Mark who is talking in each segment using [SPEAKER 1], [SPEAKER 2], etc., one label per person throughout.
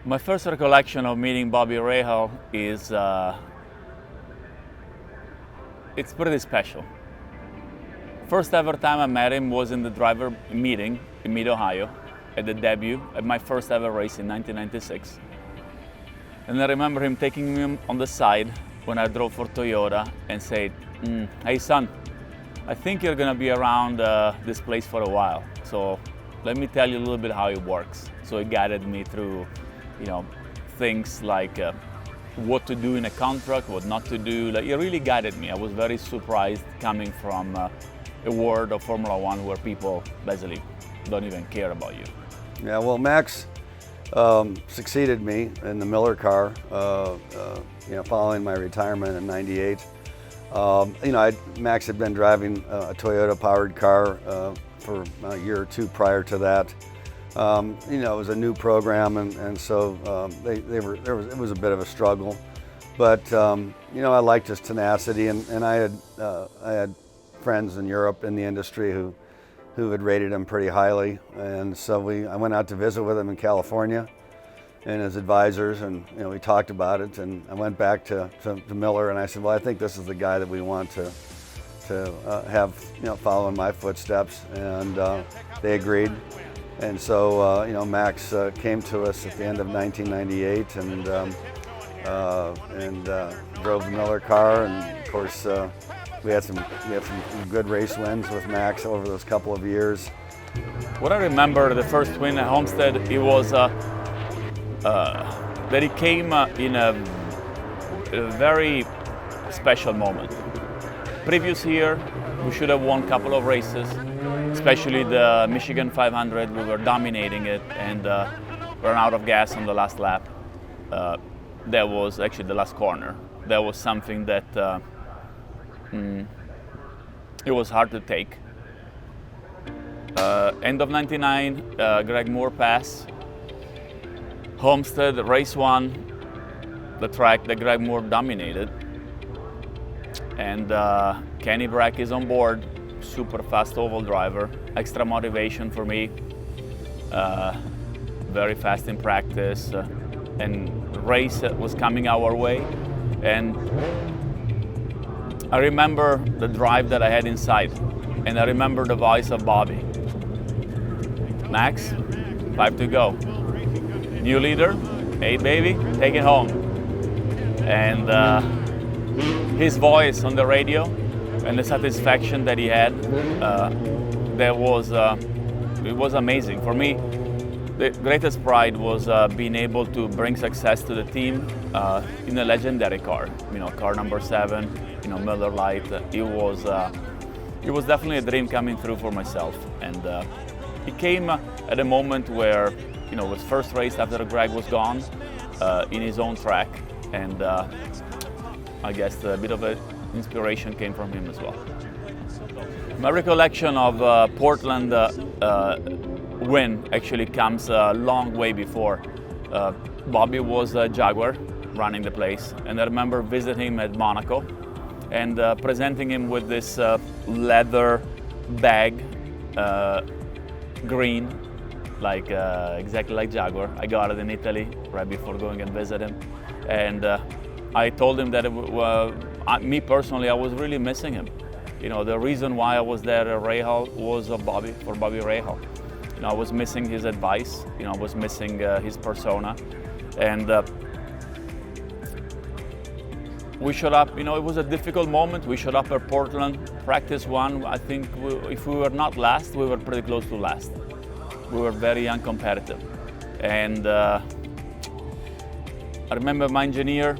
[SPEAKER 1] My first recollection of meeting Bobby Rahal is it's pretty special. First ever time I met him was in the driver meeting in Mid-Ohio at the debut at my first ever race in 1996. And I remember him taking me on the side when I drove for Toyota and said, "Hey son, I think you're gonna be around this place for a while. So let me tell you a little bit how it works." So he guided me through, things like what to do in a contract, what not to do. Like, he really guided me. I was very surprised coming from a world of Formula One where people basically don't even care about you.
[SPEAKER 2] Yeah, well, Max succeeded me in the Miller car, following my retirement in '98. Max had been driving a Toyota-powered car for a year or two prior to that. It was a new program, and so it was a bit of a struggle. But I liked his tenacity, and I had friends in Europe in the industry who had rated him pretty highly, and so I went out to visit with him in California and his advisors, and we talked about it, and I went back to Miller and I said, well, I think this is the guy that we want to have follow in my footsteps, and they agreed. And so Max came to us at the end of 1998 and drove the Miller car, and of course we had some good race wins with Max over those couple of years.
[SPEAKER 1] What I remember the first win at Homestead, it was that he came in a very special moment. Previous year, we should have won a couple of races, especially the Michigan 500. We were dominating it and ran out of gas on the last lap. That was actually the last corner. That was something that it was hard to take. End of '99, Greg Moore passed. Homestead, race one, the track that Greg Moore dominated. And Kenny Brack is on board, super fast oval driver, extra motivation for me, very fast in practice, and race was coming our way. And I remember the drive that I had inside, and I remember the voice of Bobby. "Max, 5 to go. New leader, 8 baby, take it home." And his voice on the radio and the satisfaction that he had, it was amazing. For me, the greatest pride was being able to bring success to the team in a legendary car. Car number 7, Miller Lite. It was definitely a dream coming through for myself, and it came at a moment where it was first race after Greg was gone in his own track, and I guess a bit of an inspiration came from him as well. My recollection of Portland win actually comes a long way before. Bobby was a Jaguar running the place, and I remember visiting him at Monaco and presenting him with this leather bag, green, exactly like Jaguar. I got it in Italy right before going and visit him, and I told him that me personally, I was really missing him. The reason why I was there at Rahal was for Bobby Rahal. I was missing his advice. I was missing his persona, and we showed up. It was a difficult moment. We showed up at Portland, practice one. I think if we were not last, we were pretty close to last. We were very uncompetitive, and I remember my engineer,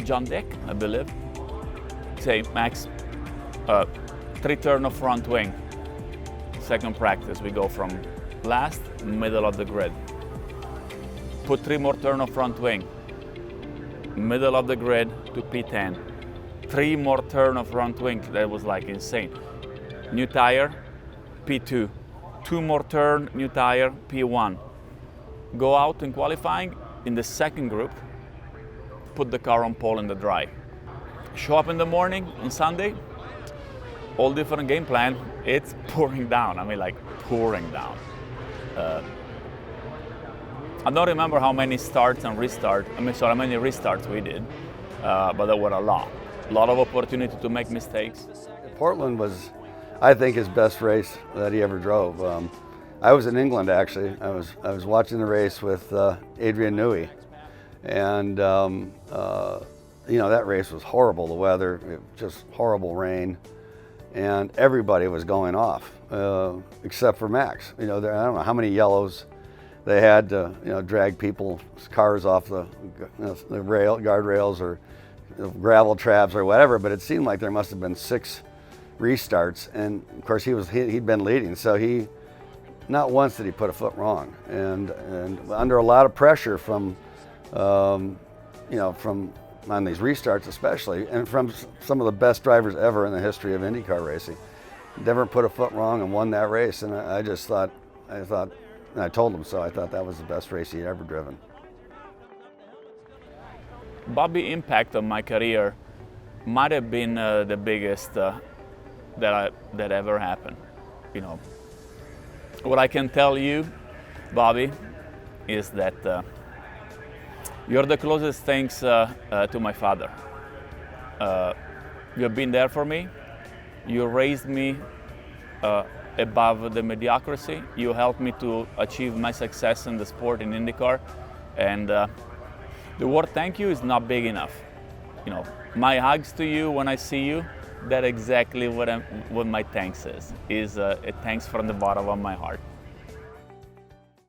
[SPEAKER 1] John Dick, I believe, say, "Max, 3 turn of front wing. Second practice, we go from last, middle of the grid. Put 3 more turn of front wing, middle of the grid to P10. 3 more turn of front wing." That was insane. New tire, P2. 2 more turn, new tire, P1. Go out in qualifying in the second group, put the car on pole in the dry. Show up in the morning on Sunday, all different game plan. It's pouring down. Pouring down. I don't remember how many starts and restarts, how many restarts we did, but there were a lot of opportunity to make mistakes.
[SPEAKER 2] Portland was, I think, his best race that he ever drove. I was in England actually. I was watching the race with Adrian Newey, and that race was horrible. The weather, just horrible rain, and everybody was going off except for Max. I don't know how many yellows they had to drag people's cars off the guardrails or gravel traps or whatever. But it seemed like there must have been 6 restarts, and of course he'd been leading, so he not once did he put a foot wrong, and under a lot of pressure from from on these restarts especially, and from some of the best drivers ever in the history of IndyCar racing. Never put a foot wrong and won that race, and I thought, and I told him so, I thought that was the best race he'd ever driven.
[SPEAKER 1] Bobby's impact on my career might have been the biggest that ever happened. What I can tell you, Bobby, is that you're the closest things to my father. You've been there for me. You raised me above the mediocrity. You helped me to achieve my success in the sport in IndyCar, and the word thank you is not big enough. My hugs to you when I see you, that's exactly what my thanks is a thanks from the bottom of my heart.